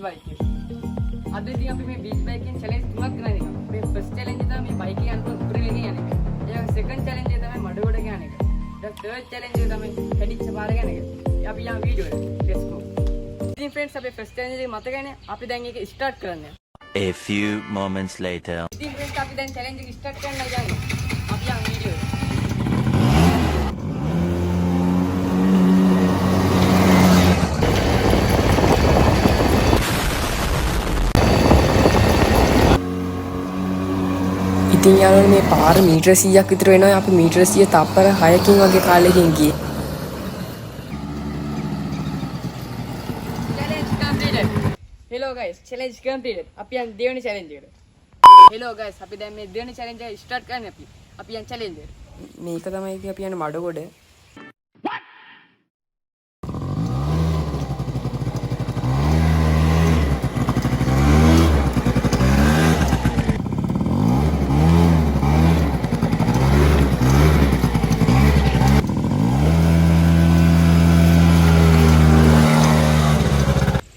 bike එක. අද ඉතින් අපි මේ beach bike එකෙන් challenge තුනක් කරන්න ඉන්නවා. මේ first challenge එක තමයි මේ bike එක යනකොට උඩරගෙන යන එක. ඊළඟ second challenge එක තමයි මඩ ගොඩ යන එක. ඊළඟ third challenge එක තමයි හැදිච්ච පාර යන එක. අපි යන වීඩියෝ එක. let's go. ඉතින් friends අපි first challenge එක මතකයිනේ. අපි දැන් ඒක start කරන්න. A few moments later. ඉතින් friends අපි දැන් challenge එක start කරන්න යන්නේ. අපි යන වීඩියෝ එක. ඉතින් යාළුවනේ මේ පාර මීටර 100ක් විතර වෙනවා. අපි මීටර 100 තප්පර 6කින් වගේ කාලෙකින් ගියේ. Challenge completed. Hello guys, challenge completed. අපි යන් දෙවෙනි challenge එකට. Hello guys, අපි දැන් මේ දෙවෙනි challenge එක start කරන්නේ අපි. අපි යන් challenge එකට. මේක තමයි ඉතින් අපි යන මඩගොඩ.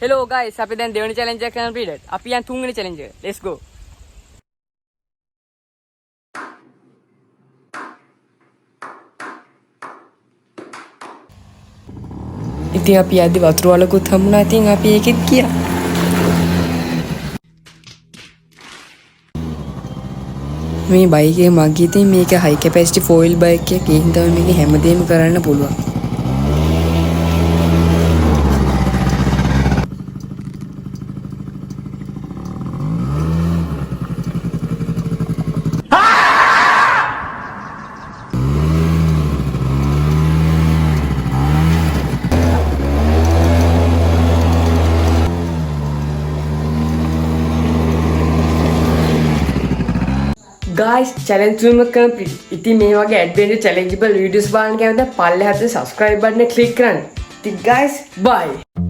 Hello guys, අපි දැන් දෙවෙනි challenge එක completed. අපි යන් තුන්වෙනි challenge එක. Let's go. ඉතින් අපි යද්දි වතුර වලකුත් හම්බුණා. ඉතින් අපි ඒකෙත් ගියා. මේ බයික් එක මගේ ඉතින් මේක high capacity four wheel bike එකක්. ඒ හින්දා මේක හැමදේම කරන්න පුළුවන්. Guys, challenge room complete. ඉතින් මේ වගේ adventure challengeable videos බලන්න කැමතිද? පල්ලෙහාට subscribe button එක click කරන්න. ඉතින් guys, bye.